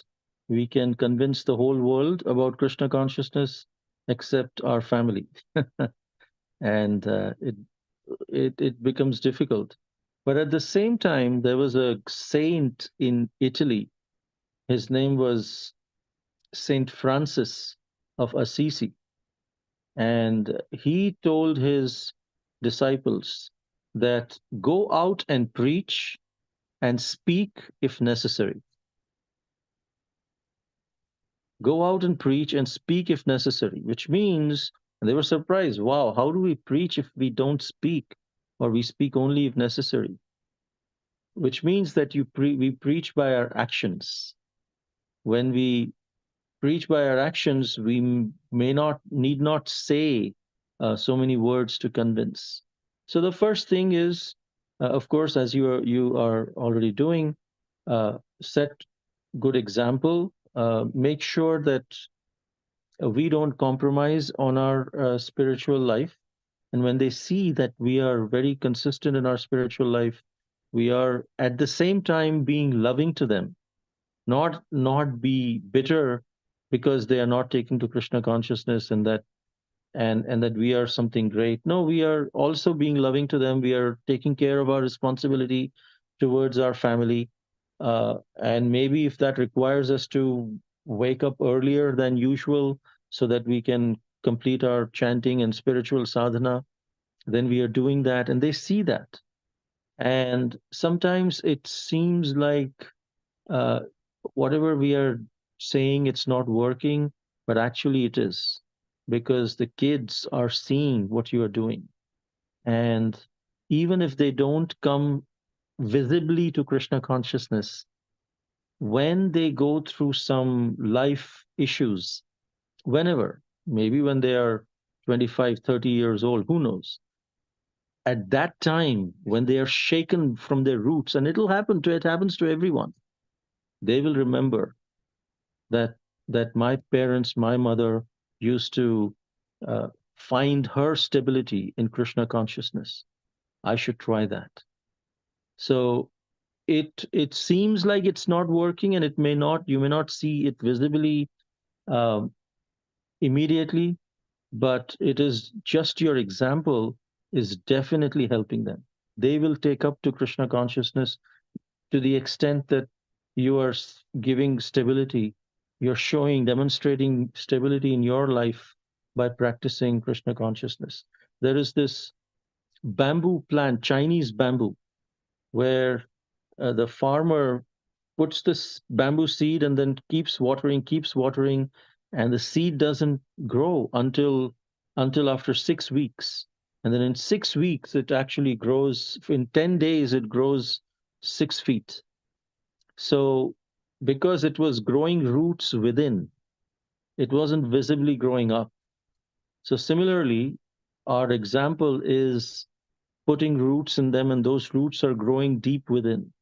we can convince the whole world about Krishna consciousness except our family. And it becomes difficult. But at the same time, there was a saint in Italy. His name was Saint Francis of Assisi. And he told his disciples that go out and preach and speak if necessary. Go out and preach and speak if necessary, which means, and they were surprised, wow, how do we preach if we don't speak, or we speak only if necessary? Which means that we preach by our actions. When we preach by our actions, we need not say so many words to convince. So the first thing is, of course, as you are already doing, set good example. Make sure that we don't compromise on our spiritual life. And when they see that we are very consistent in our spiritual life, we are at the same time being loving to them, not be bitter because they are not taking to Krishna consciousness and that we are something great. No, we are also being loving to them. We are taking care of our responsibility towards our family. And maybe if that requires us to wake up earlier than usual so that we can complete our chanting and spiritual sadhana, then we are doing that. And they see that. And sometimes it seems like uh, whatever we are saying, it's not working, but actually it is because the kids are seeing what you are doing. And even if they don't come visibly to Krishna consciousness, when they go through some life issues, whenever, maybe when they are 25, 30 years old, who knows? At that time, when they are shaken from their roots, and it happens to everyone, they will remember that my parents, my mother used to find her stability in Krishna consciousness. I should try that. So it seems like it's not working, and you may not see it visibly um, immediately, but it is just your example is definitely helping them. They will take up to Krishna consciousness to the extent that you are giving stability, you're demonstrating stability in your life by practicing Krishna consciousness. There is this bamboo plant, Chinese bamboo, where the farmer puts this bamboo seed and then keeps watering, and the seed doesn't grow until after 6 weeks. And then in 6 weeks, it actually grows. In 10 days, it grows 6 feet. So, because it was growing roots within, it wasn't visibly growing up. So, similarly, our example is putting roots in them, and those roots are growing deep within.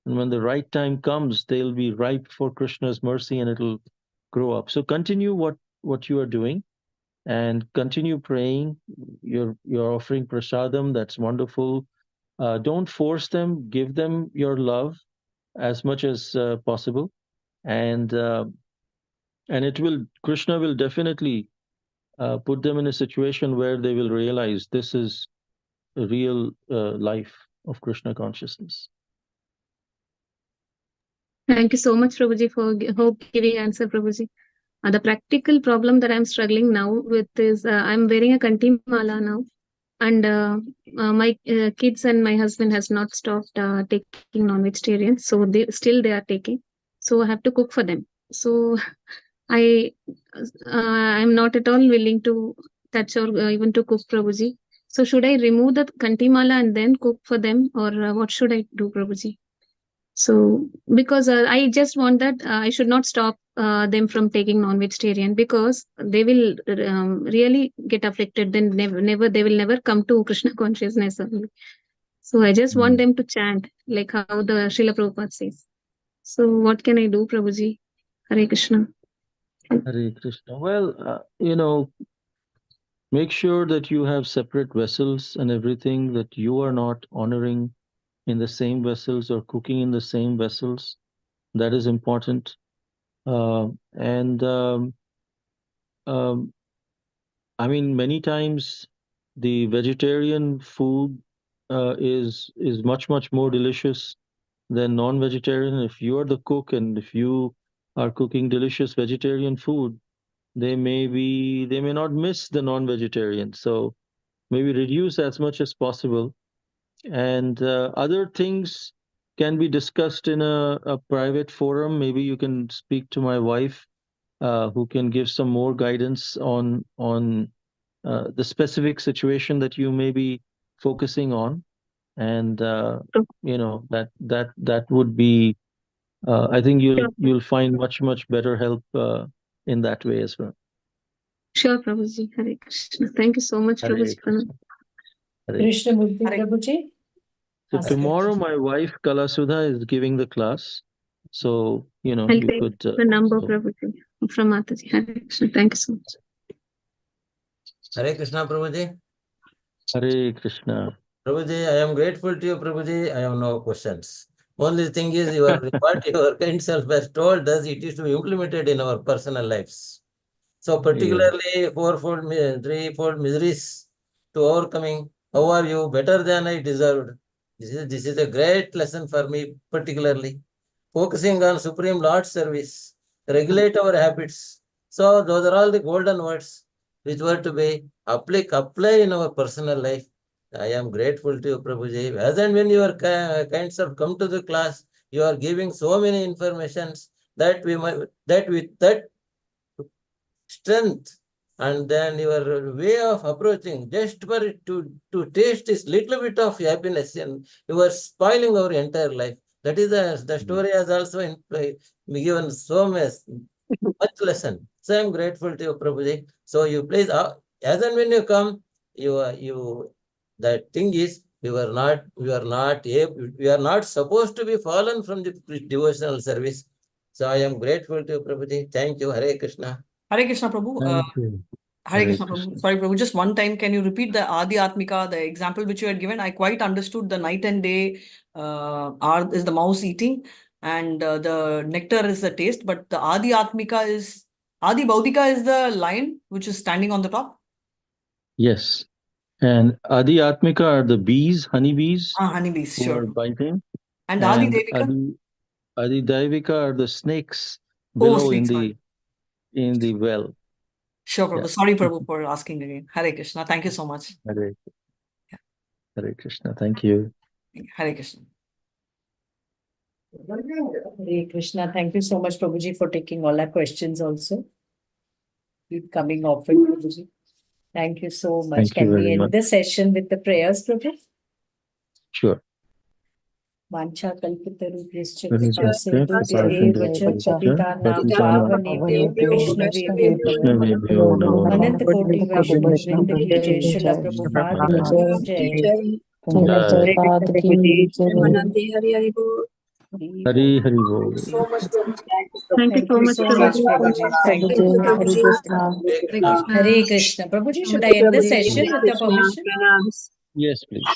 And when the right time comes, they'll be ripe for Krishna's mercy and it'll grow up. So, continue what you are doing. and continue praying. You're offering prasadam. That's wonderful. Don't force them. Give them your love as much as possible, and Krishna will definitely put them in a situation where they will realize this is a real life of Krishna consciousness. Thank you so much, Prabhuji, for giving answer, Prabhuji. The practical problem that I'm struggling now with is I'm wearing a kanti mala now, and my kids and my husband has not stopped taking non-vegetarian, so they are taking. So I have to cook for them. So I'm not at all willing to touch or even to cook, Prabhuji. So should I remove the kanti mala and then cook for them, or what should I do, Prabhuji? So because I just want that I should not stop them from taking non-vegetarian, because they will really get affected. Then never they will never come to Krishna consciousness only. So I just want them to chant like how the Srila Prabhupada says. So what can I do, Prabhuji? Hare Krishna. Hare Krishna. Well, make sure that you have separate vessels and everything, that you are not honoring in the same vessels or cooking in the same vessels. That is important. And I mean, many times the vegetarian food is much more delicious than non-vegetarian. If you are the cook and if you are cooking delicious vegetarian food, they may not miss the non-vegetarian. So maybe reduce as much as possible. And other things can be discussed in a private forum. Maybe you can speak to my wife, who can give some more guidance on the specific situation that you may be focusing on, and that would be. I think you'll find much better help in that way as well. Sure, Prabhuji. Hare Krishna. Thank you so much, Hare Prabhuji. Krishna. Hare Krishna Murthy Hare- Prabhuji. So Ask tomorrow, your my wife Kalasudha is giving the class. So I'll you take could. the number, So- Prabhuji, from Mataji. Hare Krishna. Thank you so much. Hare Krishna, Prabhuji. Hare Krishna. Prabhuji, I am grateful to you, Prabhuji. I have no questions. Only thing is, what your kind self has told us, it is to be implemented in our personal lives. So particularly threefold miseries to overcoming. How are you? Better than I deserved. This is a great lesson for me, particularly. Focusing on Supreme Lord's service, regulate our habits. So those are all the golden words which were to be apply in our personal life. I am grateful to you, Prabhuji. As and when your kinds of come to the class, you are giving so many informations that with that strength and then your way of approaching, just for it to taste this little bit of happiness, and you are spoiling our entire life. That is the story has also given so much lesson. So I am grateful to you, Prabhuji. So you please, as and when you come, that thing is, we are not supposed to be fallen from the devotional service. So I am grateful to you, Prabhuji. Thank you. Hare Krishna. Hare Krishna Prabhu. Thank you. Hare Krishna Prabhu. Sorry Prabhu, just one time, can you repeat the Adi Atmika, the example which you had given? I quite understood the night and day is the mouse eating, and the nectar is the taste, but the Adi Atmika is, Adi Baudika is the lion which is standing on the top? Yes. And Adi Atmika are the bees, honeybees, Honeybees, who sure. are biting. And Adi And Devika? Adi Daivika are the snakes Oh, below snakes, in the well. sure, Prabhu. Yeah. Sorry, Prabhu, for asking again. Hare Krishna. Thank you so much. Hare Krishna. Thank you. Hare Krishna. Hare Krishna. Thank you so much, Prabhuji, for taking all our questions also. Keep coming often, Prabhuji. Thank you so much. Thank you Can we very end much. the session with the prayers, Prabhu? Sure. Vancha kalpitarubhyascha Krishna कृपासिन्धुभ्यैव च पतितानां पावनेभ्यो वैष्णवेभ्यो नमो नमः। अनंत कोटि वैष्णव वृंद की जय, श्रील प्रभुपाद की जय। जय। हरि हरि बोल। Hari Hari Bol. Thank you so much, so much, Prabhuji. Thank you. Prabhuji, Hare Krishna. Hare Krishna. Hare Krishna. Prabhuji, should I end the session with your permission? Yes, please.